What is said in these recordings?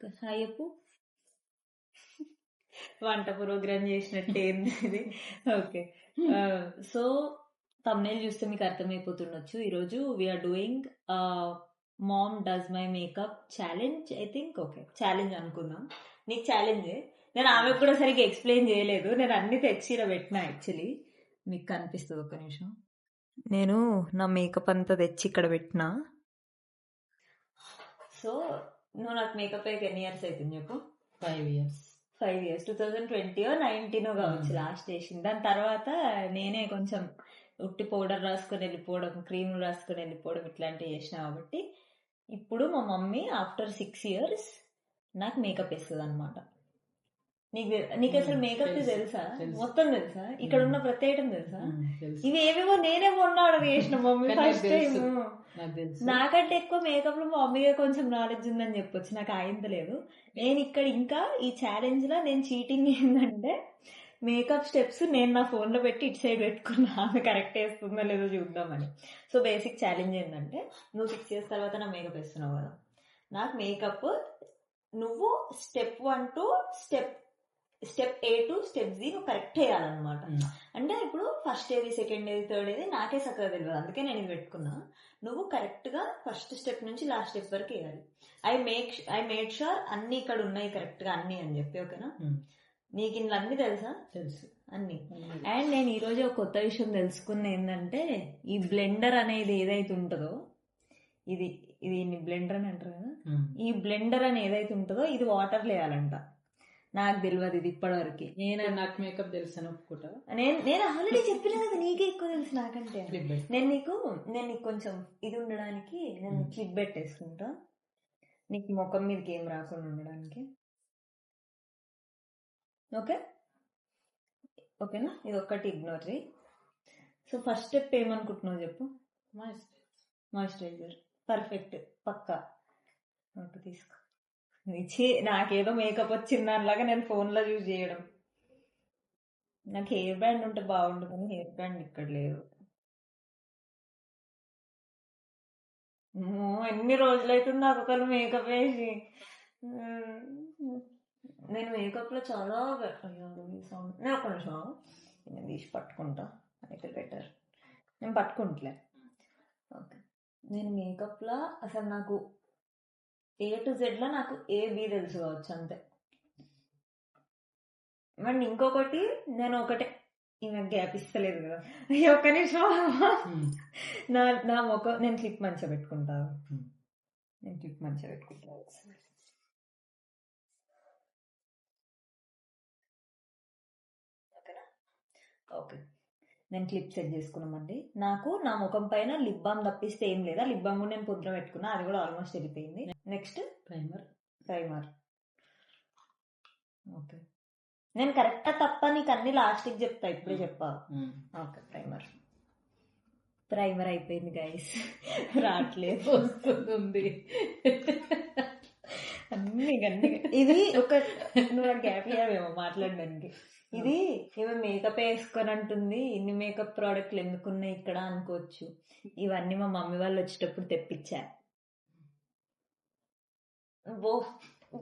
Hi చెప్పు. వంట programme చేసినట్టు ఏంది ఇది. ఓకే, సో తమ్నేల్ చూస్తే మీకు అర్థమైపోతుండొచ్చు. ఈరోజు we are doing mom does my makeup challenge. I think okay challenge అనుకుందాం. నీకు ఛాలెంజే. నేను ఆమెకు కూడా సరిగ్గా ఎక్స్ప్లెయిన్ చేయలేదు. నేను అన్ని తెచ్చిర పెట్టినా. యాక్చువల్లీ మీకు కనిపిస్తుంది, ఒక్క నిమిషం. నేను నా మేకప్ అంతా తెచ్చి ఇక్కడ పెట్టినా. సో నువ్వు నాకు మేకప్ అయ్యి ఎన్ని ఇయర్స్ అవుతుంది చెప్పు? 5 years. 5 years. 2020 19 కావచ్చు లాస్ట్ వేసింది. దాని తర్వాత నేనే కొంచెం ఉట్టి పౌడర్ రాసుకొని వెళ్ళిపోవడం, క్రీమ్ రాసుకొని వెళ్ళిపోవడం ఇట్లాంటివి చేసిన. కాబట్టి ఇప్పుడు మా మమ్మీ ఆఫ్టర్ 6 years నాకు మేకప్ వేస్తుంది అనమాట. నీకు అసలు మేకప్ తెలుసా? మొత్తం తెలుసా? ఇక్కడ ఉన్న ప్రతి ఐటమ్ తెలుసా? ఇవి ఏవేవో నేనే మొన్న ఆర్డర్ చేసిన మమ్మీ ఫస్ట్ టైం. నాకంటే ఎక్కువ మేకప్ లో మా మమ్మీగా కొంచెం నాలెడ్జ్ ఉందని చెప్పొచ్చు. నాకు ఆయంత లేదు. నేను ఇక్కడ ఇంకా ఈ ఛాలెంజ్ లో నేను చీటింగ్ ఏంటంటే మేకప్ స్టెప్స్ నేను నా ఫోన్ లో పెట్టి ఇటు సైడ్ పెట్టుకున్నా, ఆమె కరెక్ట్ వేస్తుందో లేదో చూద్దామని. సో బేసిక్ ఛాలెంజ్ ఏంటంటే, నువ్వు 6 years తర్వాత నా మేకప్ వేస్తున్నావు కదా, నాకు మేకప్ నువ్వు step 1 to step A to step Z నువ్వు కరెక్ట్ వేయాలన్నమాట. అంటే ఇప్పుడు ఫస్ట్ ఏది, సెకండ్ ఏది, థర్డ్ ఏది నాకే చక్కగా తెలియదు. అందుకే నేను ఇది పెట్టుకున్నా. నువ్వు కరెక్ట్ గా ఫస్ట్ స్టెప్ నుంచి లాస్ట్ స్టెప్ వరకు వేయాలి. ఐ మేడ్ షూర్ అన్ని ఇక్కడ ఉన్నాయి కరెక్ట్ గా అన్ని అని చెప్పి. ఓకేనా? నీకు ఇంట్లో అన్ని తెలుసా? తెలుసు అన్ని. అండ్ నేను ఈ రోజు ఒక కొత్త విషయం తెలుసుకున్న ఏంటంటే, ఈ బ్లెండర్ అనేది ఏదైతే ఉంటుందో, ఇది బ్లెండర్ అని అంటారు కదా, ఈ బ్లెండర్ అని ఏదైతే ఉంటుందో ఇది వాటర్ వేయాలంట. నాకు తెలియదు ఇది ఇప్పటివరకు. నాకు మేకప్ తెలుసు ఒప్పుకుంటా. నేను ఆల్రెడీ చెప్పిన కదా, నీకే ఎక్కువ తెలుసు నాకంటే. నేను నీకు కొంచెం ఇది ఉండడానికి నేను క్లిప్ పెట్టేసుకుంటా, నీకు ముఖం మీదకి ఏం రాకుండా ఉండడానికి. ఓకేనా? ఇది ఒక్కటి ఇగ్నోర్ చేయి. సో ఫస్ట్ స్టెప్ ఏమనుకుంటున్నావు చెప్పు? మాయిశ్చరైజర్. పర్ఫెక్ట్, పక్కా. ఓకే తీసుకో. నాకేదో మేకప్ వచ్చింది దానిలాగా నేను ఫోన్ లో యూజ్ చేయడం. నాకు హెయిర్ బ్యాండ్ ఉంటే బాగుండు, కానీ హెయిర్ బ్యాండ్ ఇక్కడ లేదు. ఎన్ని రోజులైతుంది నాకు ఒకరు మేకప్ వేసి. నేను మేకప్ లో చాలా నేను ఒక నిమిషం నేను తీసి పట్టుకుంటా, అయితే బెటర్. నేను పట్టుకుంటలే. ఓకే, నేను మేకప్ లో అసలు నాకు A to Z లో నాకు A B తెలుసు కావచ్చు అంతే. మరి ఇంకొకటి నేను ఒకటే ఈమె గ్యాప్ ఇస్తలేదు కదా. అయ్యో ఒక్క నిమిషం. నా ముఖం నేను క్లిప్ మంచిగా పెట్టుకుంటా. ఓకే, నేను క్లిప్ సెట్ చేసుకున్నామండి. నాకు నా ముఖం పైన లిప్ బామ్ తప్పిస్తే ఏం లేదా. లిప్ బామ్ కూడా నేను పొద్దున పెట్టుకున్నా, అది కూడా ఆల్మోస్ట్ వెళ్ళిపోయింది. Next primer. ఓకే, నేను కరెక్టా తప్ప నీకు అన్ని లాస్ట్కి చెప్తా, ఇప్పుడే చెప్పా. ఓకే, ప్రైమర్ అయిపోయింది గైస్. రావట్లేదు, వస్తుంది అన్ని. ఇది ఒక నువ్వు గ్యాప్ ఇవ్వమేమో మాట్లాడడానికి. ఇది ఏమో మేకప్ వేసుకొని అంటుంది, ఇన్ని మేకప్ ప్రోడక్ట్లు ఎందుకున్నాయి ఇక్కడ అనుకోవచ్చు. ఇవన్నీ మా మమ్మీ వాళ్ళు వచ్చేటప్పుడు తెప్పించా.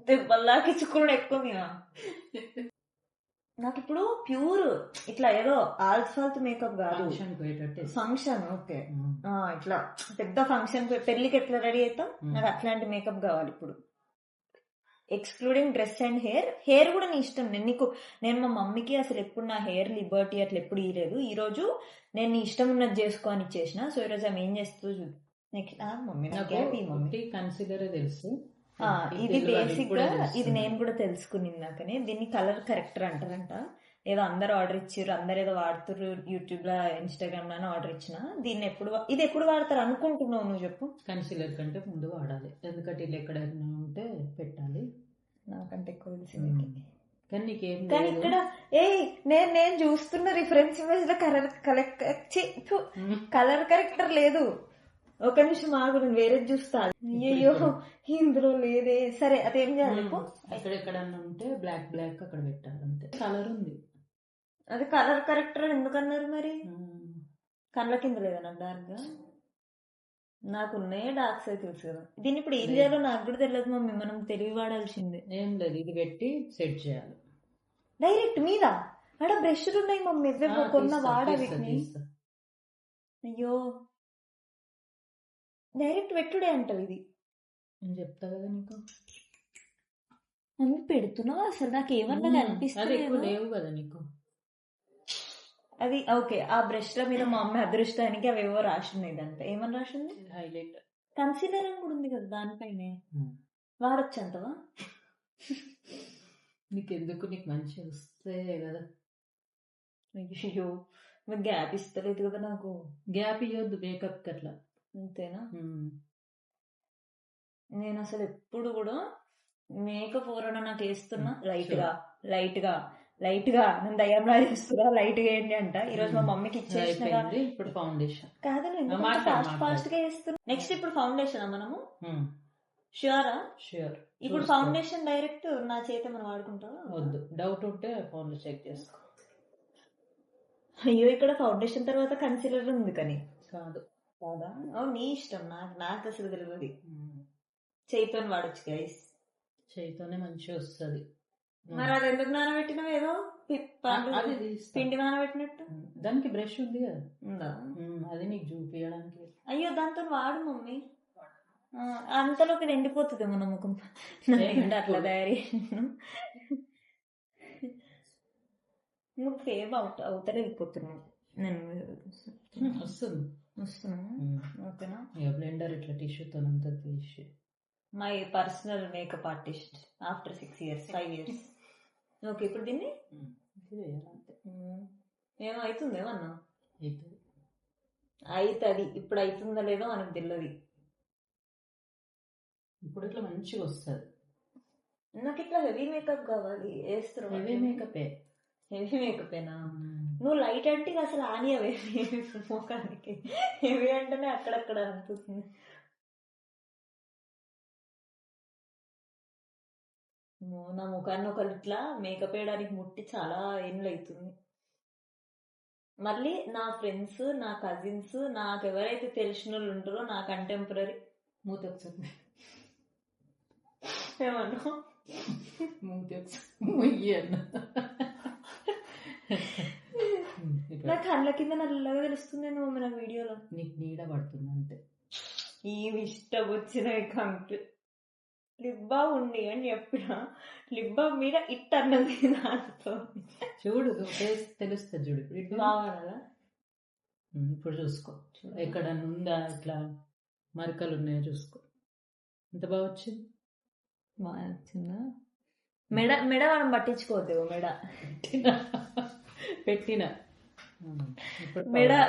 దెబ్బలాకిచ్చుకున్నాడు ఎక్కువ. నాకు ఇప్పుడు ప్యూర్ ఇట్లా ఏదో ఆల్ఫాల్త్ మేకప్ కాదు, ఫంక్షన్. ఓకే, ఇట్లా పెద్ద ఫంక్షన్, పెళ్లికి ఎట్లా రెడీ అవుతాం, నాకు అట్లాంటి మేకప్ కావాలి ఇప్పుడు. ఎక్స్క్లూడింగ్ డ్రెస్ అండ్ హెయిర్ కూడా నీ ఇష్టం. నేను మా మమ్మీకి అసలు ఎప్పుడు నా హెయిర్ లిబర్టీ అట్లా ఎప్పుడు ఇవ్వలేదు. ఈ రోజు నేను నీ ఇష్టం ఉన్నది చేసుకోని ఇచ్చేసిన. సో ఈ రోజు ఆమె ఏం చేస్తుందో చూడు. నెక్స్ట్ మమ్మీ కన్సిడర్ తెలుసు. ఇది బేసిక్ గా ఇది నేను కూడా తెలుసుకుని నాకనే. దీన్ని కలర్ కరెక్టర్ అంటారంట. ఏదో అందరు ఆర్డర్ ఇచ్చారు, అందరు ఏదో వాడుతున్నారు యూట్యూబ్ లో, ఇన్స్టాగ్రామ్ లో ఆర్డర్ ఇచ్చిన. దీన్ని ఎప్పుడు వాడతారు అనుకుంటున్నావు నువ్వు చెప్పు? కన్సిలర్ కంటే ముందు వాడాలి, ఎందుకంటే ఇల్లు ఎక్కడైనా ఉంటే పెట్టాలి. నాకంటే ఎక్కువ తెలిసింది. కానీ నీకేం, కానీ ఇక్కడ నేను చూస్తున్న రిఫరెన్స్ ఇమేజ్ లో కలర్ కరెక్టర్ లేదు. ఒక నిమిషం ఆగు, నేను వేరే చూస్తా. అయ్యో ఇందులో లేదే. సరే అదేం చేయాలి? ఎక్కడెక్కడన్నా ఉంటే బ్లాక్ అక్కడ పెట్టాలి అంతే. కలర్ ఉంది, అది కలర్ కరెక్టర్ ఎందుకన్నారు మరి? కళ్ళ కింద లేదా నాకు డార్క్ గా? నాకు ఉన్నాయే డార్క్ సర్కిల్స్ కదా. దీన్ని ఇప్పుడు ఏం చేయాలో నాకు కూడా తెలియదు మమ్మీ, మనం తెలివి వాడాల్సిందే. ఏం లేదు, ఇది పెట్టి సెట్ చేయాలి. డైరెక్ట్ మీద అక్కడ బ్రష్లు ఉన్నాయి మమ్మీ, ఎవ్వెవో కొన్న వాడా తీస్తా, వీటిని. తీస్తా. అయ్యో, డైరెక్ట్ పెట్టుడే అంటావు ఇది. నేను చెప్తా కదా నీకు. మమ్మీ పెడుతున్నావు అసలు, నాకు ఏమన్నా అది ఎక్కువ అనిపిస్తుంది. లేవు కదా నీకు. అది ఓకే, ఆ బ్రష్ల మీద మా అమ్మ అదృష్టానికి అవేవో రాసింది. దాంట్లో ఏమని రాసింది? హైలైట్ కన్సీలర్ అని కూడా ఉంది కదా దానిపైనే. వాడొచ్చు అంటవా? నీకెందుకు, నీకు మంచి వస్తే కదా. అయ్యో, మరి గ్యాప్ ఇస్తలేదు కదా నాకు. గ్యాప్ ఇవ్వద్దు మేకప్ అట్లా. అంతేనా? నేను అసలు ఎప్పుడు కూడా మేకప్ ఎవరైనా నాకు వేస్తున్నా లైట్ గా నేను దయ్యంలా చేస్తున్నా, లైట్ గా ఏంటి అంట. ఈ రోజు మా మమ్మీకి ఇచ్చేసిన. ఇప్పుడు ఫౌండేషన్ కాదు, ఫాస్ట్ గా వేస్తున్నా. నెక్స్ట్ ఇప్పుడు ఫౌండేషన్ మనము ష్యూరా? ష్యూర్. ఇప్పుడు ఫౌండేషన్ డైరెక్ట్ నా చేత మనం వాడుకుంటావా? వద్దు, డౌట్ ఉంటే ఫోన్లో చెక్ చేసుకో. అయ్యో, ఇక్కడ ఫౌండేషన్ తర్వాత కన్సీలర్ ఉంది కానీ. కాదు కాదా? నీ ఇష్టం, నాకు అసలు తెలియదు. చేయితో వాడచ్చు గైస్, చేయితోనే మంచిగా వస్తుంది. మరి అది ఎందుకు నానబెట్టినావు? ఏదో పిండి నానబెట్టినట్టు. దానికి బ్రష్ ఉంది కదా, అది నీకు చూపించడానికి. అయ్యో, దాంతో వాడు మమ్మీ, అంతలోకి ఎండిపోతుంది మన ముఖం. అట్లా తయారీ నువ్వు ఫేమ్ అవుతానే వెళ్ళిపోతున్నావు. నేను వస్తున్నా ఓకేనా? బ్లెండర్ ఇట్లా టిష్యూతో అంతా తీసి. My personal makeup artist after 6 years 5 years. Okay, ఇప్పుడు దీన్ని ఏమవుతుంది ఏమన్నా అవుతుంది. ఇప్పుడు అవుతుందా లేదో మనకు తెలియదు. ఇప్పుడు ఇట్లా మంచిగా వస్తుంది. నాకు ఇట్లా హెవీ మేకప్ కావాలి. వేస్తున్నావు? హెవీ మేకపేనా? నువ్వు లైట్ అంటే అసలు ఆనియవే ముఖానికి. హెవీ అంటేనే అక్కడక్కడ అనిపిస్తుంది. నా ముఖాన్ని ఒకరు ఇట్లా మేకప్ వేయడానికి ముట్టి చాలా ఏళ్ళు అవుతుంది. మళ్ళీ నా ఫ్రెండ్స్, నా కజిన్స్, నాకు ఎవరైతే తెలిసిన వాళ్ళు ఉంటారో నా కంటెంపరీ మూతి ఒకసారి ఏమన్నా మూతి ఒకసారి నా కళ్ళ కింద నల్లగా తెలుస్తుంది నా వీడియోలో. నీకు నీడ పడుతుంది అంతే. ఏమి ఇష్టం వచ్చిన కంప్లీట్ లిప్ బామ్ ఉంది అని చెప్పిన, లిప్ బామ్ మీద ఇట్ అన్నది దాంతో. చూడు తెలుస్తుంది, చూడు ఇప్పుడు బాగా. ఇప్పుడు చూసుకో, ఎక్కడ ఉందా ఇట్లా మరకలు ఉన్నాయో చూసుకో. ఎంత బాగా వచ్చింది. బాగా వచ్చిందా? మెడ మనం పట్టించుకోవద్దు. పెట్టిన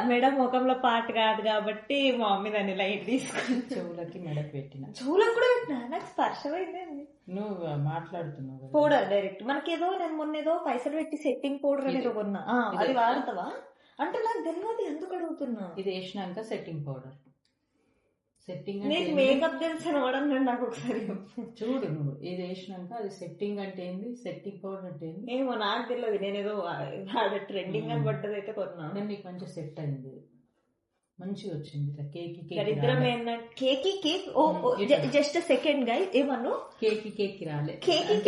మెడ ముఖంలో పార్ట్ కాదు కాబట్టి మా మమ్మీ దాన్ని లైట్ తీసుకుని చెవులకి మెడకి పెట్టిన. చెవులకు కూడా పెట్టినా, నాకు స్పర్శమైంది. నువ్వు మాట్లాడుతున్నావు పౌడర్ డైరెక్ట్ మనకేదో, నేను మొన్న ఏదో పైసలు పెట్టి సెట్టింగ్ పౌడర్ అనేది కొన్నా, అది వాడతావా అంటే నాకు తెలియదు, ఎందుకు అడుగుతున్నా. ఇది వేసినాక సెట్టింగ్ పౌడర్. సెట్టింగ్ నీకు మేకప్ తెలిసిన వాడన్నా నాకు ఒకసారి చూడు. నువ్వు ఇది వేసినాక అది సెట్టింగ్ అంటే ఏంది, సెట్టింగ్ పౌడర్ అంటే ఏంది ఏమో నాకు తెలియదు. నేను ఏదో ట్రెండింగ్ అని పడ్డది అయితే కొన్నా. నేను నీకు మంచిగా సెట్ అయింది, మంచిగా వచ్చింది. ఇట్లా కేక్ దరిద్రం ఏంటంటే కేక్ జస్ట్ సెకండ్ గా ఏమను కేక్ రాలే.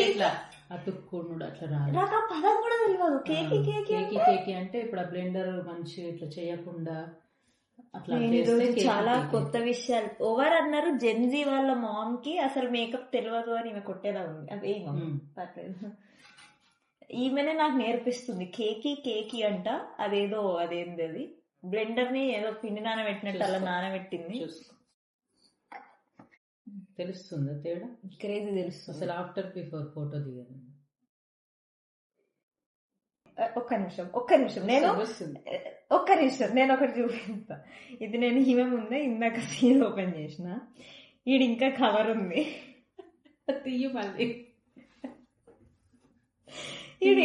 ఇట్లా అతుక్కుడు అట్లా రాలే. నాకు ఆ పదం కూడా తెలియదు. కేక్ అంటే ఇప్పుడు ఆ బ్లెండర్ మంచిగా ఇట్లా చేయకుండా చాలా కొత్త విషయాలు. ఓవర్ అన్నారు జెన్జీ వాళ్ళ మామ్ కి అసలు మేకప్ తెలియదు అని ఈమె కొట్టేలా ఉంది. అవి పర్లేదు, ఈమెనే నాకు నేర్పిస్తుంది. కేకి అంట, అదేంది అది బ్లెండర్ ని ఏదో పిండి నానబెట్టినట్టు అలా నానబెట్టింది. తెలుస్తుందా తేడా? క్రేజీ తెలుస్తుంది. అసలు ఆఫ్టర్ బిఫోర్ ఫోటో దిగాను. ఒక్క నిమిషం నేను ఒకటి చూపిస్తా. ఇది నేను ఈమె ముందే ఇందాక సీల్ ఓపెన్ చేసిన, ఈడు ఇంకా కవర్ ఉంది. తీయ మళ్ళీ ఈడు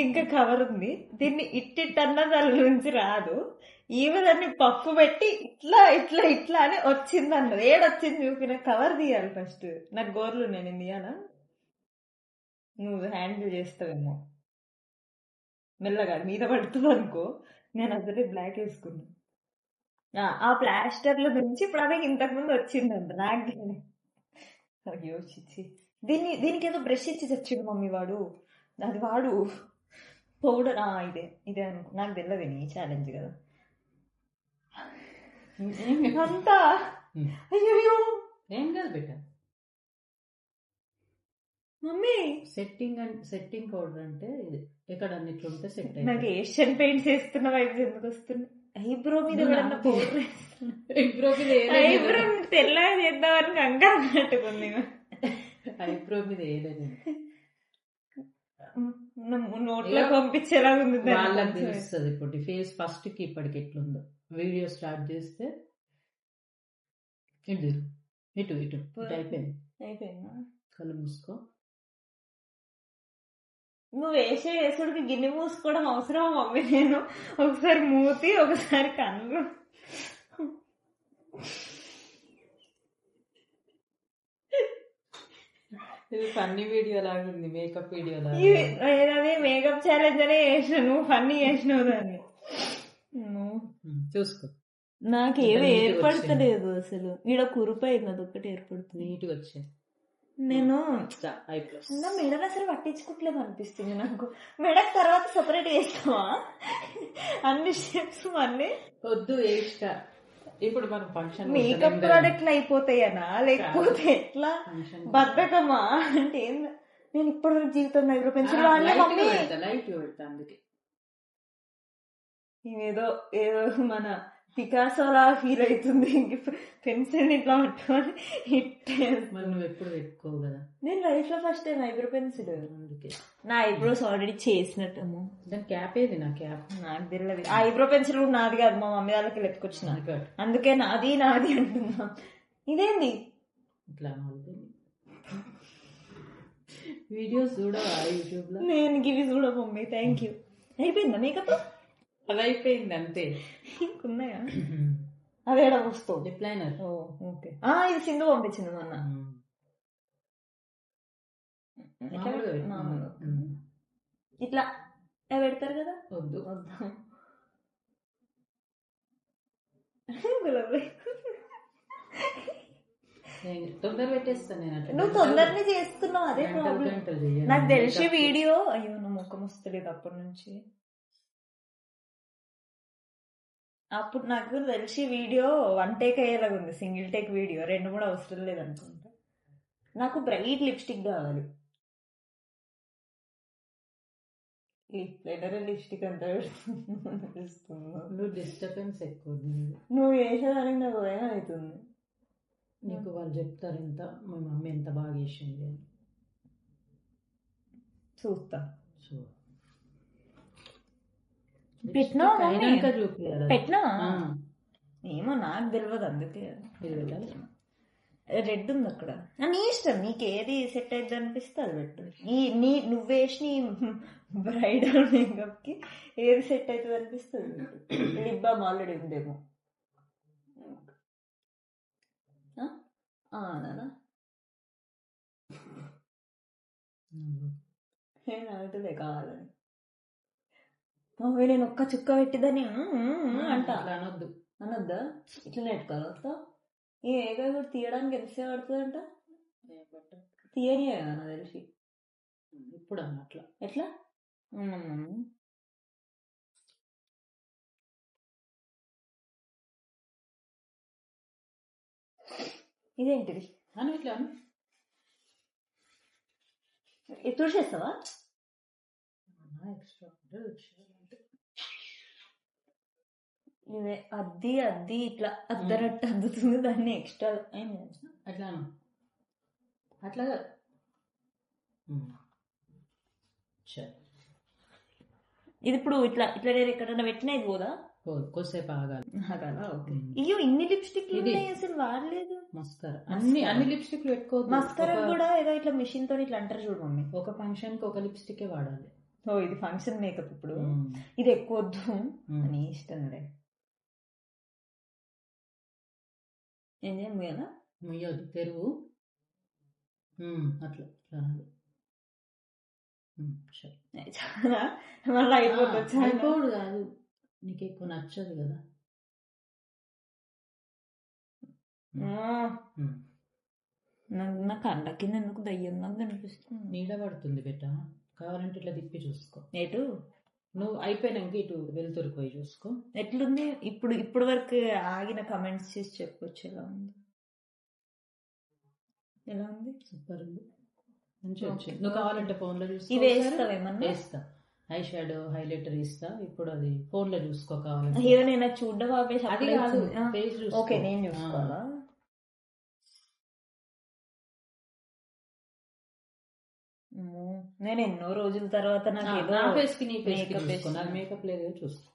ఇంకా కవర్ ఉంది. దీన్ని ఇట్టిట్టన్నా దాని నుంచి రాదు. ఈమె దాన్ని పప్పు పెట్టి ఇట్లా ఇట్లా ఇట్లా అని వచ్చింది అన్నది. ఏడొచ్చింది చూపిన. కవర్ తీయాలి ఫస్ట్. నాకు గోర్లు నేను తీయాలా? నువ్వు హ్యాండిల్ చేస్తావేమో మెల్లగా, మీద పడుతుంది అనుకో. నేను అసలే బ్లాక్ వేసుకున్నా. ఆ ప్లాస్టర్ల నుంచి ఇప్పుడు అదే ఇంతకు ముందు వచ్చిందంట నాకు తెలియదు. అయ్యో చిచ్చి, దీనికి ఏదో బ్రష్ ఇచ్చి తెచ్చిండు మమ్మీ వాడు, అది వాడు పౌడర్. ఇదే అనుకో, నాకు తెలియదు నీ ఛాలెంజ్ కదా అంతా. అయ్యో ఏం కాదు బిడ్డ, మమ్మీ సెట్టింగ్ పౌడర్ అంటే ఇది ఎక్కడ అన్నిట్లో ఉంటే సెట్ నాకు ఏషియన్ పెయింట్స్ వేస్తున్న వైబ్స్ ఎందుకు వస్తున్నాయి? ఐబ్రో మీద ఎవడన్నా పౌడర్ ఐబ్రో తెల్లగా చేద్దామని కంగారు పెట్టుకుంది. ఐబ్రో మీద ఏదైనా నోట్లో పంపించేలా ఉంది. వాళ్ళకి తెలుస్తుంది ఇప్పుడు ఫేస్ ఫస్ట్ కి ఇప్పటికి ఎట్లుందో. వీడియో స్టార్ట్ చేస్తే ఇటు ఇటు ఇటు అయిపోయిందా? కళ్ళు మూసుకో. నువ్వు వేసుడికి గిన్నె మూసుకోవడం అవసరం మమ్మీ? నేను ఒకసారి మూతి ఒకసారి కన్ను. ఇది ఫన్నీ వీడియో లాగా ఉంది, మేకప్ వీడియో లాగా. అదే మేకప్ ఛాలెంజ్ అనే చేసిన, నువ్వు ఫన్నీ చేసినావు దాన్ని. చూసుకో, నాకేమి ఏర్పడతలేదు అసలు. ఈడ కురుపైంది, అదొక్కటి ఏర్పడుతుంది. నీట్గా వచ్చాయి. నేను నా మెడలు అసలు పట్టించుకోవట్లేదు అనిపిస్తుంది నాకు. మెడకు తర్వాత సపరేట్ చేస్తావా అన్ని స్టెప్స్? మళ్ళీ వద్దు, వేస్తా. ఇప్పుడు మనం ఫంక్షన్ మేకప్ ప్రోడక్ట్లు అయిపోతాయనా లేకపోతే ఎట్లా? బద్దకమా అంటే నేను ఇప్పటి జీవితం ఐబ్రో పెన్సిల్ వాడలే మమ్మీ. లైట్ పెడతా, అందుకే ఏదో ఏదో మన పికాసోలా ఫీల్ అవుతుంది. పెన్సిల్ ఇట్లా పట్టుకొని నువ్వు ఎప్పుడు పెట్టుకోవు కదా. నేను లైఫ్ లో ఫస్ట్ టైం ఐబ్రో పెన్సిల్. అందుకే నా ఐబ్రోస్ ఆల్రెడీ చేసినట్టము. దాని క్యాప్ ఏది? నా క్యాప్ నాకు తెలియదు. ఆ ఐబ్రో పెన్సిల్ కూడా నాది కాదు, మా మమ్మీ వాళ్ళకి ఎత్తుకొచ్చిన, అందుకే నాది నాది అంటున్నా. ఇదేంది ఇట్లా వీడియోస్ చూడవా యూట్యూబ్ లో? నేను ఇవి చూడ మమ్మీ. Thank you. అయిపోయిందా మేకప్? అది అయిపోయింది అంతే. ఇంకున్నాయా? అదేడా వస్తావు డిప్లైనర్. ఓకే. ఇది సింధు పంపించింది మొన్న. ఇట్లా పెడతారు కదా. వద్దు తొందర పెట్టేస్తాను నేను. నువ్వు తొందరనే చేస్తున్నావు, అదే ప్రాబ్లం. నాకు తెలిసి వీడియో అయ్యో నా ముఖం వస్తలేదు అప్పటి నుంచి. అప్పుడు నాకు తెలిసి వీడియో 1 టేక్ అయ్యేలాగా ఉంది, సింగిల్ టేక్ వీడియో. 2-3 అవసరం లేదనుకుంటా. నాకు బ్రైట్ లిప్స్టిక్ కావాలి. లిప్ లైనర్ లిప్స్టిక్ అంతా నువ్వు డిస్టర్బెన్స్ ఎక్కువ. నువ్వు వేసేదానికి నాకు భయం అవుతుంది. నీకు వాళ్ళు చెప్తారు ఎంత మా మమ్మీ ఎంత బాగా వేసింది అని. చూస్తా. పెట్టినా ఏమో నాకు తెలియదు, అందుకే. రెడ్ ఉంది అక్కడ. నీ ఇష్టం, నీకు ఏది సెట్ అయితే అనిపిస్తే అది పెట్టు. నువ్వు వేసిన బ్రైడల్ మేకప్ కి ఏది సెట్ అవుతుంది అనిపిస్తుంది. లిప్ బామ్ ఆల్రెడీ ఉందేమో. నానా అవుతుందే కావాలని మమ్మీ. నేను ఒక్క చుక్క పెట్టిదని అంట. అనొద్దా? ఇట్లా నెట్టుకోవాలి. ఈ ఏకాయ కూడా తీయడానికి ఎంతసేపు పడుతుంది అంట? తీయని నాకు తెలిసి. ఇప్పుడు అట్లా ఎట్లా? ఇదేంటిది? అని ఇట్లా తుడిచేస్తావా? ఇదే అద్ది ఇట్లా అద్దరట్టు అద్దుతుంది, దాన్ని ఎక్స్ట్రా అట్లా అట్లా. ఇది ఇప్పుడు ఇట్లా ఇట్లా నేను ఎక్కడన్నా పెట్టినా ఇది పోదా? కొద్దిసేపు ఆగాలి. ఓకే. అయ్యో ఇన్ని లిప్స్టిక్ అసలు వాడలేదు. మస్కరా అన్ని లిప్స్టిక్ పెట్టుకోవద్దు. మస్కరా కూడా ఏదో ఇట్లా మిషన్ తో ఇట్లా అంటారు చూడు మమ్మీ. ఒక ఫంక్షన్ కి ఒక లిప్స్టిక్ వాడాలి. ఇది ఫంక్షన్ మేకప్. ఇప్పుడు ఇది ఎక్కువ వద్దు అని ఇష్టం. ఏం చేయాలి? ముయ్యదు, తెరువు అట్లా చాలా మళ్ళీ అయిపోతుంది. అయిపోడు కాదు, నీకు ఎక్కువ నచ్చదు కదా. నా కండ కింద ఎందుకు దయ్యంగా కనిపిస్తుంది. నీడ పడుతుంది బెట్ట, కావాలంటే ఇట్లా తిప్పి చూసుకో. ఎటు నువ్వు అయిపోయినాక ఇటు వెళ్తురు పోయి చూసుకో. ఎట్లుంది ఇప్పుడు వరకు ఆగిన కమెంట్స్ చేసి చెప్పొచ్చు ఎలా ఉంది. సూపర్ ఉంది, మంచిగా వచ్చింది. నువ్వు కావాలంటే ఫోన్ లో చూసుకో. ఇవి వేస్తావేమన్నా? వేస్తా, ఐ షాడో హైలైటర్ ఇస్తా. ఇప్పుడు అది ఫోన్ లో చూసుకో కావాలంటే. అయ్యో నేను చూడ్డం అది కాదు, పేజ్ చూసుకో. ఓకే నేను చూసుకోవాలా? నేను ఎన్నో రోజుల తర్వాత నా ఫేస్ కి నీ ఫేస్ కి చూసుకో. నాకు మేకప్ లేదు చూసుకో.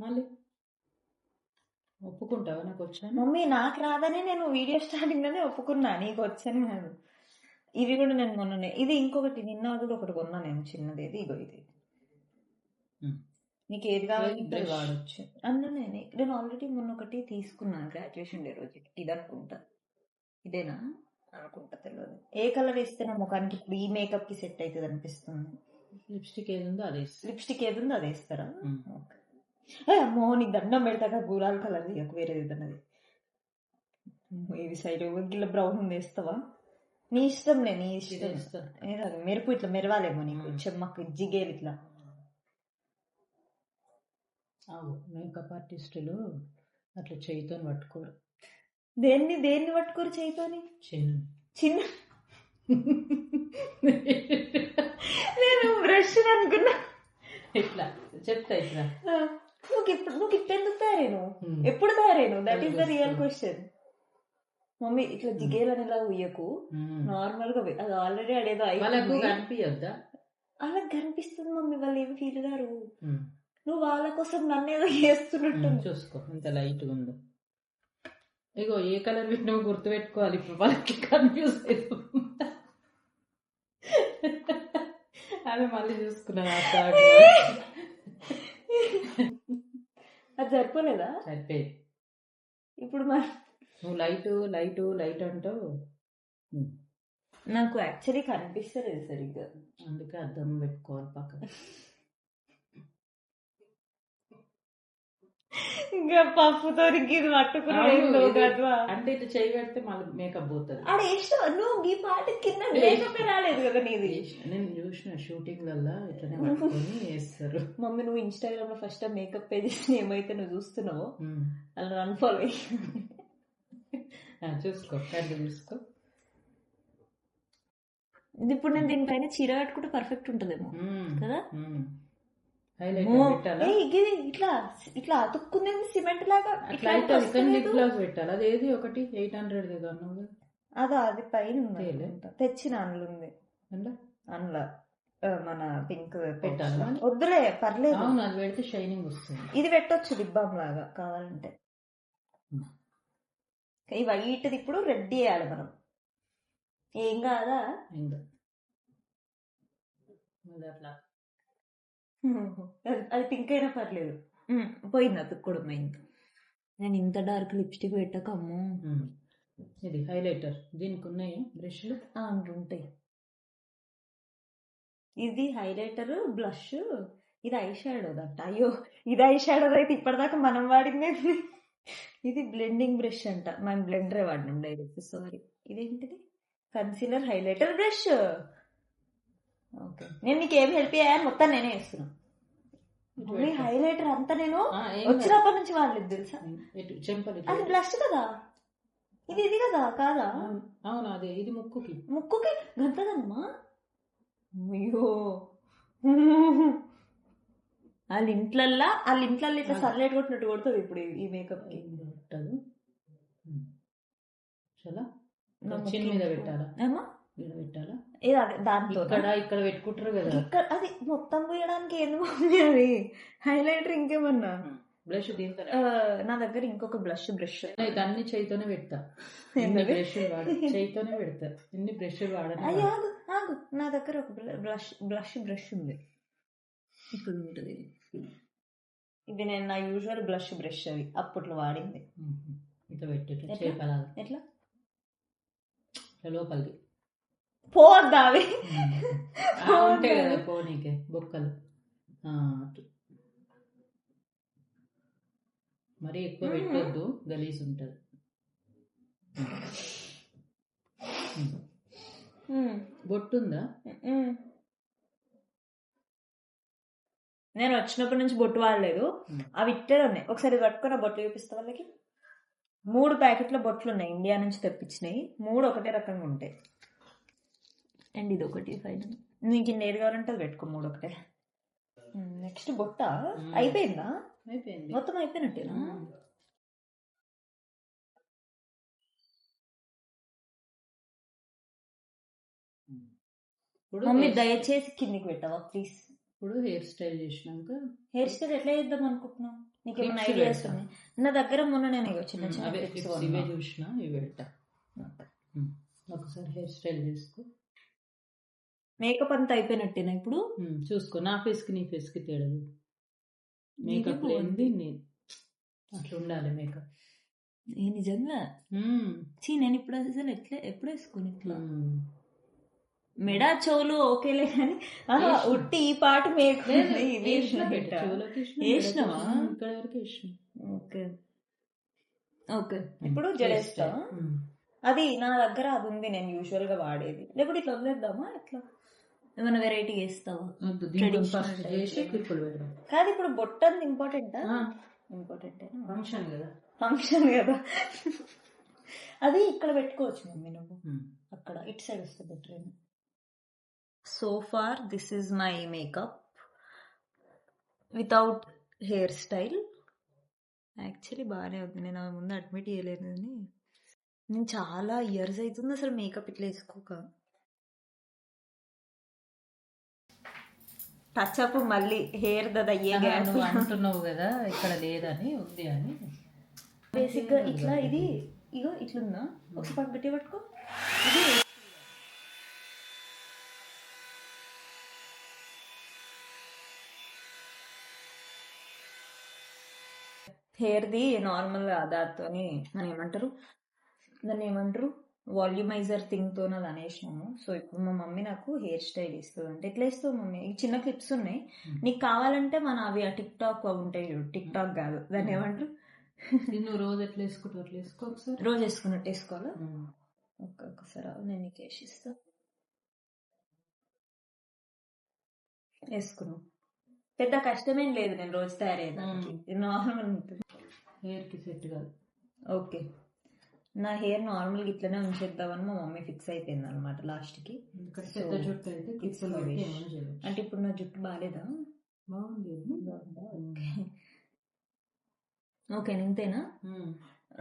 మళ్ళీ ఒప్పుకుంటావా నాకు వచ్చాను? మమ్మీ నాకు రాదని నేను వీడియో స్టార్టింగ్ లోనే ఒప్పుకున్నా నీకు వచ్చాను కాదు. ఇవి కూడా నేను మొన్ననే, ఇది ఇంకొకటి నిన్న కూడా ఒకటి కొన్నా నేను చిన్నది. ఇగో ఇది నీకు ఏది కావాలంటే వాడచ్చు అందులోనే. నేను ఆల్రెడీ మొన్న ఒకటి తీసుకున్నాను గ్రాడ్యుయేషన్ డే రోజు. ఇది అనుకుంటా, ఇదేనా అనుకుంటా, తెలియదు. ఏ కలర్ వేస్తే నా ముఖానికి ఇప్పుడు ఈ మేకప్ కి సెట్ అవుతుంది అనిపిస్తుంది. లిప్స్టిక్ ఏది ఉందో అదే. లిప్స్టిక్ ఏది ఉందో అది వేస్తారా? అమ్మో నీకు దండం పెడతాక గులాల్ కలర్ తీయకు, వేరేది ఏదన్నది. ఇవి సైడ్ ఇలా బ్రౌన్ ఉంది వేస్తావా? నీ ఇష్టంలే, నీ ఇష్టం. మెరుపు ఇట్లా మెరవాలేమో నీకు, చెమ్మకు జిగేలు ఇట్లా. మేకప్ ఆర్టిస్టులు అట్లా చేయితో పట్టుకోరు. దేన్ని పట్టుకోరు చేయితోని? చిన్న నేను బ్రష్ అనుకున్నా. ఇట్లా చెప్తా ఇట్లా. నువ్వు ఇప్పుడు ఎందుకు తయారేను? ఎప్పుడు తయారేను? That is the real question. Mummy ఇట్లా జిగేలని ఇలా ఉయ్యకు, నార్మల్ గా అది ఆల్రెడీ అడేదో కనిపించద్దా? అలా కనిపిస్తుంది మమ్మీ, వాళ్ళు ఏమి ఫీల్ గారు. నువ్వు వాళ్ళ కోసం నన్ను ఏదో చేస్తున్నట్టు. చూసుకో ఎంత లైట్ గా ఉందో. ఇగో ఏ కలర్ పెట్టినా గుర్తు పెట్టుకోవాలి. ఇప్పుడు వాళ్ళకి కన్ఫ్యూజ్ అయిపోతుంది. అది మళ్ళీ చూసుకున్నాను. అది సరిపోలేదా? సరిపోయింది. ఇప్పుడు నువ్వు లైట్ అంటావు. నాకు యాక్చువల్లీ కనిపిస్తలేదు సరిగ్గా, అందుకే అద్దం పెట్టుకోవాలి పక్కన. ఇంకా పప్పుతో ఇది పట్టుకున్నాడు అంటే ఇట్లా చేయి పెడితే మళ్ళీ మేకప్ పోతుంది. అడే నువ్వు ఈ పాటి కింద మేకప్ రాలేదు కదా నీది. నేను చూసిన షూటింగ్ లల్లా ఇట్లనే పట్టుకొని వేస్తారు. మమ్మీ నువ్వు ఇన్స్టాగ్రామ్ లో ఫస్ట్ మేకప్ పేజెస్ ఏమైతే నువ్వు చూస్తున్నావో అలా అన్ఫాలో చూసుకో చూసుకో. ఇప్పుడు నేను దీనిపైన చీర కట్టుకుంటే పర్ఫెక్ట్ ఉంటదేమో కదా. ఇట్లా ఇట్లా అతుక్కుంది సిమెంట్ లాగా. పెట్టాలి. అదేది ఒకటి 800 అదా, అది పైన తెచ్చిన అందులో అందులో మన పింక్ పెట్టాలి. వద్దులే పర్లేదు, అది పెడితే షైనింగ్ వస్తుంది. ఇది పెట్టొచ్చు లిబ్బామ్ లాగా కావాలంటే. ఈ వైట్ది ఇప్పుడు రెడ్ చేయాలి మనం, ఏం కాదా? అట్లా అది పింక్ అయినా పర్లేదు. పోయింది అతుక్కోవడం అయింది. నేను ఇంత డార్క్ లిప్స్టిక్ పెట్టకమ్ము. ఇది హైలైటర్. దీనికి ఉన్నాయి బ్రష్లు ఉంటాయి. ఇది హైలైటర్, బ్లష్, ఇది ఐ షాడో దట్ట. అయ్యో ఇది ఐ షాడో అయితే ఇప్పటిదాకా మనం వాడింది. ఇది బ్లెండింగ్ బ్రష్ అంట, మనం బ్లెండరే వాడినాం డైరెక్ట్. సారీ, ఇదేంటిది? Concealer, highlighter, brush. ఓకే, నేను నీకు ఏమి హెల్ప్ చేయాలని మొత్తం నేనే చేస్తున్నా. హైలైటర్ అంతా నేను వచ్చినప్పటి నుంచి వాడలేదు తెలుసా. అది బ్లష్ కదా, ఇది కదా కాదా? అవును, అదే. ఇది ముక్కుకి గంతదమ్మా. అయ్యో వాళ్ళ ఇంట్లల్లా ఇట్లా సన్లైట్ కొట్టినట్టు కొడుతుంది ఇప్పుడు ఈ మేకప్ కి. చాలా మీద పెట్టాలా? పెట్టాలా? దాంట్లో ఇక్కడ పెట్టుకుంటారు కదా. అది మొత్తం పోయడానికి ఎందుకు అది హైలైటర్? ఇంకేమన్నా బ్రష్ దీంతో? నా దగ్గర ఇంకొక బ్రష్ అన్ని చేయితోనే పెడతా. చేయితోనే పెడతా. ఎన్ని బ్రష్ వాడని. ఆగు, నా దగ్గర ఒక బ్రష్ ఉంది. ఇప్పుడు ఉంటుంది ఇది. నేను నా యూజువల్ బ్రష్ అవి అప్పట్లో వాడింది. ఇట్లా పెట్టి ఎట్లా లోపలికి పోద్దావి ఉంటాయి కదా పోనీకే బొక్కలు. మరి ఎక్కువ పెట్టొద్దు, గలీజ్ ఉంటుంది. బొట్టు ఉందా? నేను వచ్చినప్పటి నుంచి బొట్టు వాడలేదు. అవి ఇట్టే ఉన్నాయి. ఒకసారి పట్టుకున్న బొట్టు చూపిస్తా వాళ్ళకి. 3 ప్యాకెట్ల బొట్లు ఉన్నాయి, ఇండియా నుంచి తెప్పించినాయి. 3 ఒకటే రకంగా ఉంటాయి. అండ్ ఇది ఒకటి ఫైన్. నీకు ఇన్ని ఏది కావాలంటే అది పెట్టుకో, 3 ఒకటే. నెక్స్ట్ బొట్ట అయిపోయిందా? అయిపోయింది, మొత్తం అయిపోయినట్టేనా? మమ్మీ దయచేసి కిందికి పెట్టావా ప్లీజ్. ఇప్పుడు హెయిర్ స్టైల్ చేసినాక హెయిర్ స్టైల్ ఎట్లా చేద్దాం అనుకుంటున్నావు? నీకేమైనా ఐడియాస్ ఉన్నాయి? నా దగ్గర మొన్న నేను చిన్న చిన్న ఇవే చూసిన, ఇవి పెడతా. ఒకసారి హెయిర్ స్టైల్ చేసుకో. మేకప్ అంతా అయిపోయినట్టేనా ఇప్పుడు? చూసుకో, నా ఫేస్ కి నీ ఫేస్ కి తేడా. మేకప్ లేనిది అట్లా ఉండాలి మేకప్. నిజంగా నేను ఇప్పుడు అసలు ఎప్పుడు వేసుకోను ఇట్లా. మెడ చెవులు ఓకేలే కానీ ఉట్టి ఈ పాట ఓకే ఓకే. ఇప్పుడు జడేస్తా. అది నా దగ్గర అది ఉంది, నేను యూజువల్ గా వాడేది. లేకపోతే ఇట్లా వదిలేద్దామా? ఇట్లా ఏమైనా వెరైటీ చేస్తావా? కాదు, ఇప్పుడు బొట్టంది ఇంపార్టెంటా? ఇంపార్టెంట్. ఫంక్షన్ కదా. అది ఇక్కడ పెట్టుకోవచ్చు మమ్మీ నువ్వు, అక్కడ ఇటు సైడ్ వస్తే better. So far this is my makeup without hair style. Actually బాగానే ఉంది, నేను ముందు అడ్మిట్ చేయలేదు కానీ నేను చాలా ఇయర్స్ అవుతుంది అసలు మేకప్ ఇట్లా వేసుకోక. టచ్అప్ మళ్ళీ హెయిర్ దయ్యే అంటున్నావు కదా, ఇక్కడ లేదని ఉంది అని. బేసిక్గా ఇట్లా ఇది ఇగో ఇట్లుందా, ఒకసారి గట్టి పట్టుకో. ఇది హెయిర్ది నార్మల్ దాంతో మనం ఏమంటారు వాల్యూమైజర్ థింగ్తో అది అనేసినాము. సో ఇప్పుడు మా మమ్మీ నాకు హెయిర్ స్టైల్ ఇస్తుంది. అంటే ఎట్లా ఇస్తావు మమ్మీ? ఈ చిన్న క్లిప్స్ ఉన్నాయి, నీకు కావాలంటే మన అవి టిక్ టాక్ ఉంటాయి చూడు. టిక్ టాక్ కాదు, దాన్ని ఏమంటారు? నువ్వు రోజు ఎట్లా వేసుకుంటావు అట్లా వేసుకో. ఒకసారి రోజు వేసుకున్నట్టు వేసుకోవాలా? ఒక్కసారి నేను నీకు వేసిస్తా. వేసుకున్నావు, పెద్ద కష్టమేం లేదు. నేను రోజు తయారయ్యేదానికి నార్మల్ ఉంటుంది. హెయిర్ కి సెట్ కాదు. ఓకే, నా హెయిర్ నార్మల్గా ఇట్లనే ఉంచేద్దామని మా మమ్మీ ఫిక్స్ అయిపోయింది అనమాట లాస్ట్ కి. అంటే ఇప్పుడు నా జుట్టు బాగాలేదా? బాగుంది. ఓకే, ఇంతేనా?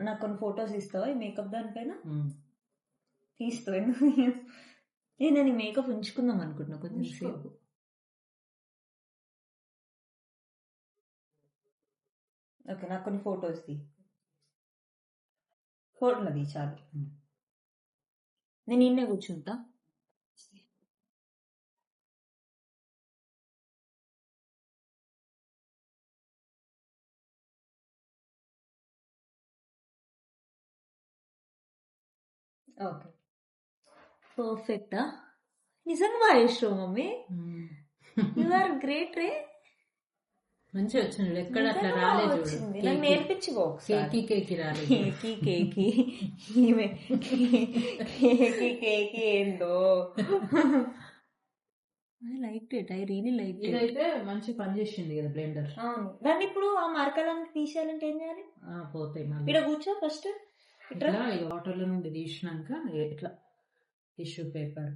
నాకు కొన్ని ఫొటోస్ ఇస్తావా ఈ మేకప్ దానిపైన? తీస్తావు. నేను ఈ మేకప్ ఉంచుకుందాం అనుకుంటున్నా కొంచెం సేపు. ఓకే, నాకు కొన్ని ఫొటోస్ తీ. ఫోటోలది చాలు, నేను ఇన్నే కూర్చుంటా. ఓకే, పర్ఫెక్టా? నిజంగా బాగా చేసావు మమ్మీ, యు ఆర్ గ్రేట్ రే. మంచిగా వచ్చింది, ఎక్కడ అట్లా రాలేదు. నేర్పించుకో. కేకి రాలేదు. కేకి ఏందో like it, I really like it. ఇదైతే మంచి పని చేసింది కదా బ్లెండర్. అవును, దాన్ని ఇప్పుడు ఆ మరకలన్నీ తీసేయాలంటే ఏం చేయాలి? పోతాయి. ఇక్కడ కూర్చో ఫస్ట్. ఇట్లా వాటర్ లో నుండి తీసినాక ఇట్లా టిష్యూ పేపర్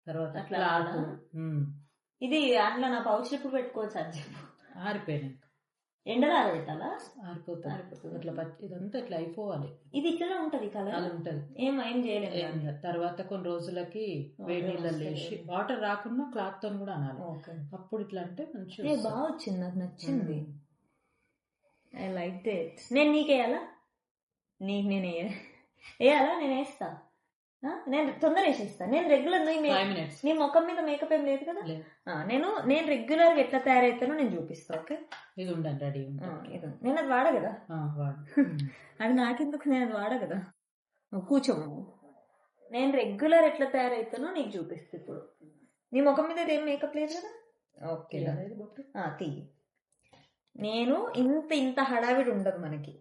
తర్వాత అట్లా. ఇది అట్లా నా పౌచ్ ఎప్పుడు పెట్టుకోవచ్చు అని చెప్పు. ఆరిపోయినాక ఎండలో ఆరబెట్టాలా? ఆరిపోతుంది. అట్లా ఇదంతా ఇట్లా అయిపోవాలి. ఇది ఇట్లనే ఉంటది కదా? అలా ఉంటది. ఏం చేయలేదు. తర్వాత కొన్ని రోజులకి వేడి నీళ్ళలో వేసి వాటర్ రాకుండా క్లాత్ తో కూడా అనాలి. అప్పుడు ఇట్లా అంటే మంచిగా బాగా వచ్చింది, నాకు నచ్చింది. I like it. నేను నీకేయాలా? నీకు నేను వేయాలా? నేను వేస్తా, నేను తొందర వేసేస్తా. నేను రెగ్యులర్ నీ ముఖం మీద మేకప్ ఏం లేదు కదా? నేను రెగ్యులర్ గా ఎట్లా తయారైతానో నేను చూపిస్తా. ఓకే, ఇది ఉండండి రెడీ. నేను అది వాడా కదా, అది నాకెందుకు, నేను అది వాడా కదా. కూర్చోము, నేను రెగ్యులర్ ఎట్లా తయారైతానో నీకు చూపిస్తా. ఇప్పుడు నీ ముఖం మీద ఏం మేకప్ లేదు కదా? ఓకే, తీ. నేను ఇంత హడావిడి ఉండదు మనకి.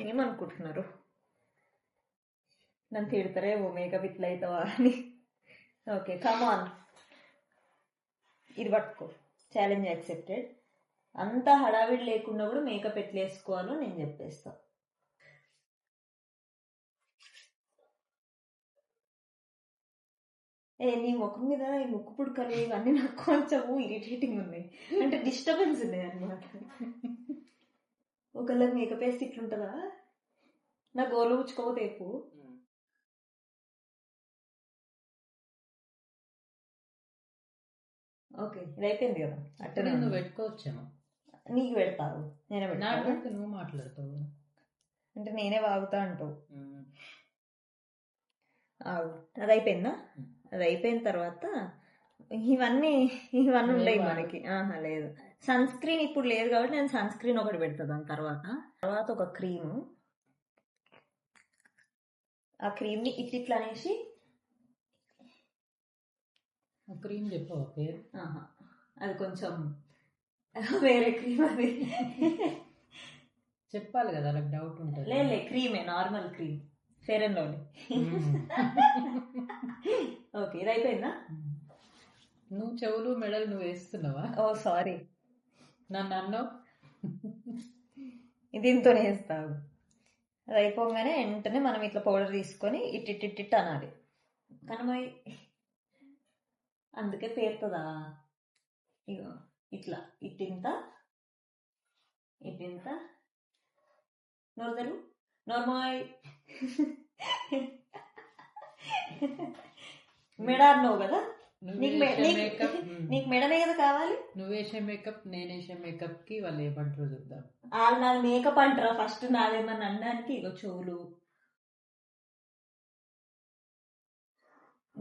ఏమనుకుంటున్నారు? నన్ను తిడతారే ఓ మేకప్ ఇట్లా అవుతావా అని. ఓకే కమాన్, ఇది పట్టుకో, ఛాలెంజ్ యాక్సెప్టెడ్. అంత హడావిడి లేకుండా కూడా మేకప్ ఎట్లా వేసుకోవాలో నేను చెప్పేస్తా. నీ ముఖం మీద ఈ ముక్కు పుడకలు ఇవన్నీ నాకు కొంచెం ఇరిటేటింగ్ ఉన్నాయి, అంటే డిస్టర్బెన్స్ ఉన్నాయి అనమాట. ఒకళ్ళకి మేకప్ వేస్తే ఇట్లుంటుందా? నా గోలు ఉచ్చుకోపోతే ఎక్కువ. ఓకే ఇది అయిపోయింది కదా, అట్లా నువ్వు పెట్టుకోవచ్చేమో. నీకు పెడతావు, నేనే పెడతాను. నువ్వు మాట్లాడతావు అంటే నేనే వాగుతా అంటావు. అది అయిపోయిందా? అది అయిపోయిన తర్వాత ఇవన్నీ ఉండయి మనకి. లేదు, సన్ స్క్రీన్ ఇప్పుడు లేదు కాబట్టి నేను సన్ స్క్రీన్ ఒకటి పెడతా. దాని తర్వాత ఒక క్రీము, ఆ క్రీమ్ ని ఇట్లా అనేసి. క్రీమ్ చెప్పవా పేరు? అది కొంచెం వేరే క్రీమ్, అది చెప్పాలి కదా, నాకు డౌట్ ఉంటుంది. లే క్రీమే, normal cream, fair and lovely. Okay ఇది అయిపోయిందా? నువ్వు చెవులు మెడలు నువ్వు వేస్తున్నావా? ఓ సారీ, నన్ను అన్నావు. దీంతోనే వేస్తావు. అది అయిపోగానే వెంటనే మనం ఇట్లా పౌడర్ తీసుకొని ఇట్టిట్టిట్ అనాలి. కనమై అందుకే పేరుతుందా? ఇగో ఇట్లా ఇట్టింత నోరు నోర్మాయ్. మెడ అన్నావు కదా, నీకు మెడనే కదా కావాలి. నువ్వు వేసే మేకప్ నేను వేసే మేకప్ కి వాళ్ళు ఏమంటారు చూద్దాం. వాళ్ళు నాకు మేకప్ అంటారా ఫస్ట్? నాదేమన్నా అనడానికి. ఇగో చెవులు,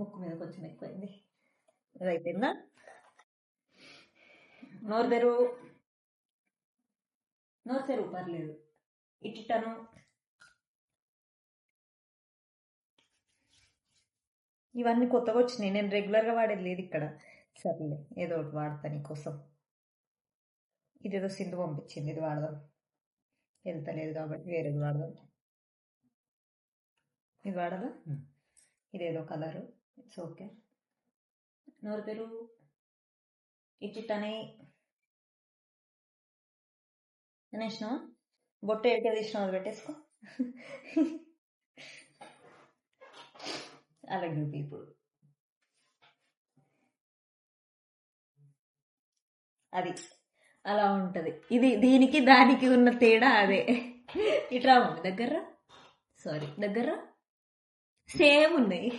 ముక్కు మీద కొంచెం ఎక్కువైంది. అది అయిపోయిందా? నోరు తెరువు పర్లేదు. ఇట్టాను. ఇవన్నీ కొత్తగా వచ్చినాయి, నేను రెగ్యులర్గా వాడేది లేదు ఇక్కడ. సర్లే ఏదో ఒకటి వాడతా నీకోసం. ఇదేదో సింధు పంపించింది, ఇది వాడదాం. వెళ్తలేదు కాబట్టి వేరేది వాడదాం. ఇది వాడదా? ఇదేదో కలరు, ఇట్స్ ఓకే. నోరు తెరువు, ఇట్టిట్టనే అనేసినావా? బొట్టు ఎడికే తీసినావు, అది పెట్టేసుకో. అలాగే ఇప్పుడు అది అలా ఉంటది. ఇది దీనికి దానికి ఉన్న తేడా అదే. ఇట్లా ఉంది దగ్గర సేమ్ ఉన్నాయి.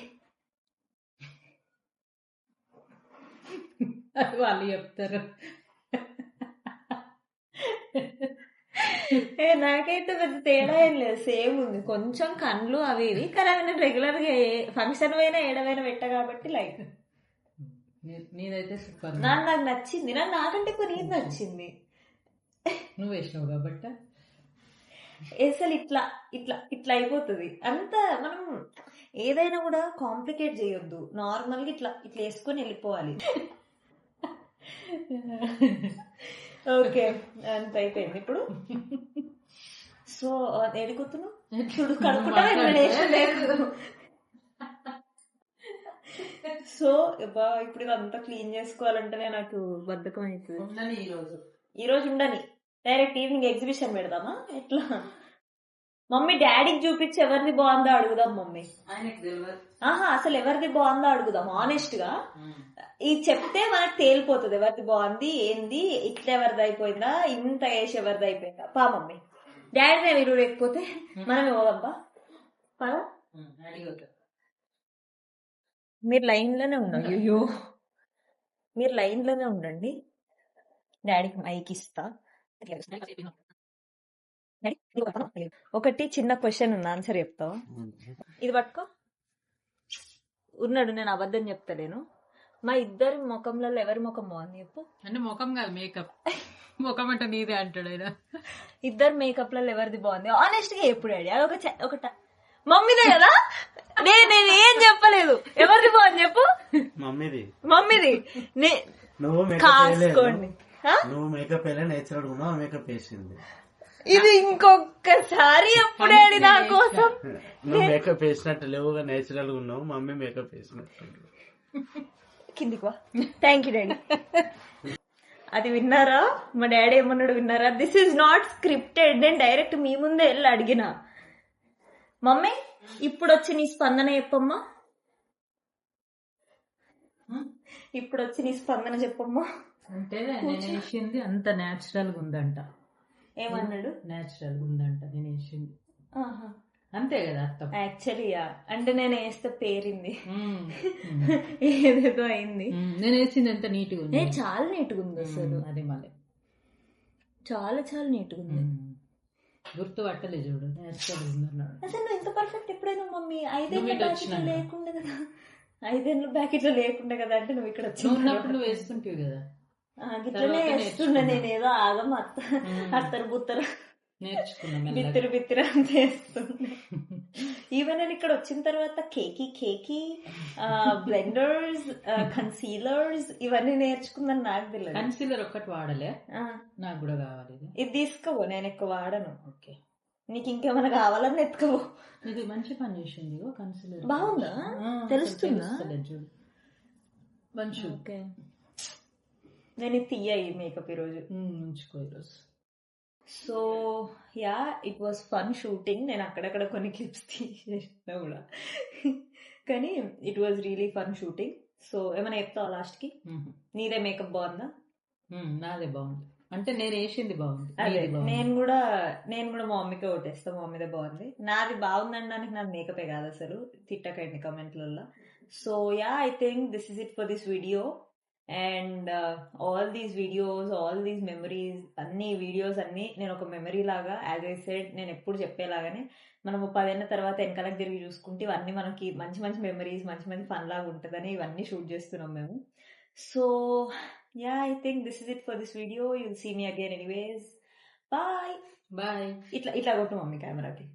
వాళ్ళు చెప్తారు. నాకైతే పెద్ద తేడా ఏం లేదు, సేమ్ ఉంది. కొంచెం కళ్ళు అవి ఇవి, కానీ అవి నేను రెగ్యులర్ గా ఫంక్షన్ పోయినా ఏడవైనా పెట్టా కాబట్టి లైక్ నీదైతే సూపర్. నాకు నచ్చింది, నాకంటే ఎక్కువ నీది నచ్చింది. నువ్వు వేసినావు కాబట్టి అసలు ఇట్లా ఇట్లా ఇట్లా అయిపోతుంది. అంత మనం ఏదైనా కూడా కాంప్లికేట్ చేయొద్దు, నార్మల్ గా ఇట్లా ఇట్లా వేసుకొని వెళ్ళిపోవాలి. ఓకే అంత అయిపోయింది ఇప్పుడు. సో ఎడుగుతున్నావు చూడు, కడుపుటా లేదు. సో ఇప్పుడు ఇదంతా క్లీన్ చేసుకోవాలంటేనే నాకు బద్ధకం అవుతుంది. ఈ రోజు ఉండని, డైరెక్ట్ ఈవినింగ్ ఎగ్జిబిషన్ పెడదామా? ఎట్లా మమ్మీ డాడీకి చూపించి ఎవరిది బాగుందో అడుగుదాం. మమ్మీ అసలు ఎవరిది బాగుందో అడుగుదాం ఆనెస్ట్ గా. ఇది చెప్తే మనకు తేలిపోతుంది ఎవరిది బాగుంది ఏంది, ఇట్లా ఎవరిది అయిపోయిందా, ఇంత వేసి ఎవరిది అయిపోయిందా. పా మమ్మీ, డాడీనే మీరు లేకపోతే మనమే పోదాంపా. పదా, మీరు లైన్ లోనే ఉండండి. అయ్యో మీరు లైన్ లోనే ఉండండి, డాడీకి మైక్ ఇస్తా. ఒకటి చిన్న క్వశ్చన్ ఉంది, ఆన్సర్ చెప్తావా? ఇది పట్టుకో. ఉన్నాడు, నేను అబద్ధం చెప్తలేను. మా ఇద్దరి ముఖంలలో ఎవరి ముఖం బాగుంది చెప్పు. అంటే ముఖం కాదు, మేకప్. ముఖం అంటే నీదే అంటాడు ఆయన. ఇద్దరు మేకప్ లలో ఎవరిది బాగుంది ఆనెస్ట్ గా ఎప్పుడు డాడీ? అది ఒకట మమ్మీదే కదా, నేను ఏం చెప్పలేదు. ఎవరిది బాగుంది చెప్పు. మమ్మీది. కాసుకోండి, నువ్వు మేకప్ వేయలే, నేచురల్ గా మేకప్ వేసింది. ఇది ఇంకొకసారి ఎప్పుడేడి నా కోసం నువ్వు మేకప్ వేసినట్టు లేవుగా నేచురల్ గా ఉన్నావు, మమ్మీ మేకప్ వేసినట్టు. కిందికి వా. Thank you daddy. అది విన్నారా? మా డాడీ ఏమన్నాడు విన్నారా? This is not scripted. నేను డైరెక్ట్ మీ ముందే వెళ్ళి అడిగిన, మమ్మీ ఇప్పుడు వచ్చి నీ స్పందన చెప్పమ్మా, ఇప్పుడు వచ్చి నీ స్పందన చెప్పమ్మా అంటే నేను వేసింది అంత న్యాచురల్ గా ఉందంట. ఏమన్నాడు? న్యాచురల్ గా ఉందంట నేను వేసింది. అంతే కదా అర్థం. యాక్చువల్లీ అంటే నేను వేస్తే పేరింది, ఏదేదో అయింది. నేను వేసింది ఎంత నీట్ గా ఉంది, చాలా నీట్ గా ఉంది అసలు. అది మళ్ళీ చాలా చాలా నీట్ గా ఉంది. గుర్తు పట్టలే చూడు, న్యాచురల్ ఉందన్నాడు. అసలు నువ్వు ఇంత పర్ఫెక్ట్ ఎప్పుడైనా మమ్మీ? 5 ఏళ్ళ బ్యాకెట్లో లేకుండా కదా, 5 ఏళ్ళ బ్యాకెట్లో లేకుండా కదా. అంటే నువ్వు ఇక్కడ ఉన్నప్పుడు నువ్వు వేస్తుంటివి కదా, గిట్లనే వేస్తున్నా నేనేదో ఆగం అత్తరు బుత్తరు నేర్చుకున్నా, బిత్తిరు అంత వేస్తున్నా. ఈవెన్ నేను ఇక్కడ వచ్చిన తర్వాత కేకీ బ్లెండర్స్, కన్సీలర్స్ ఇవన్నీ నేర్చుకుందని నాకు తెలియదు. కన్సీలర్ ఒక్కటి వాడలే, నాకు కూడా కావాలి. ఇది తీసుకోవో, నేను ఎక్కువ వాడను. ఓకే, నీకు ఇంకేమైనా కావాలని ఎత్తుకోవో. ఇది మంచి పని చేసింది. కన్సీలర్ బాగుందా? తెలుస్తుందా? చూడు మంచి. ఓకే, నేను ఇది తీయాయి మేకప్ ఈరోజు ఉంచుకో ఈరోజు. So yeah, it was fun shooting. నేను అక్కడక్కడ కొన్ని క్లిప్స్ తీసేసిన కూడా, కానీ it was really fun shooting. So ఏమైనా చెప్తావా లాస్ట్ కి? నీదే మేకప్ బాగుందా? నాదే బాగుంది, అంటే నేను వేసింది బాగుంది. అదే నేను కూడా మా మమ్మీకి ఓటేస్తా, మా మమ్మీదే బాగుంది. నాది బాగుంది అనడానికి నాది మేకపే కాదు అసలు, తిట్టకండి కమెంట్లలో. So yeah, I think this is it for this video. And all these videos, all these memories, అన్ని వీడియోస్ అన్ని నేను ఒక మెమరీ లాగా, యాజ్ ఐ సెడ్ నేను ఎప్పుడు చెప్పేలాగానే, మనము 10 ఏళ్ళ తర్వాత వెనకాలకు తిరిగి చూసుకుంటే ఇవన్నీ మనకి మంచి మంచి మెమరీస్, మంచి మంచి ఫన్ లాగా ఉంటుందని ఇవన్నీ షూట్ చేస్తున్నాం మేము. So yeah, I think this is it for this video. You'll see me again anyways. Bye. Bye. ఇట్లా కొట్టు మమ్మీ కెమెరాకి.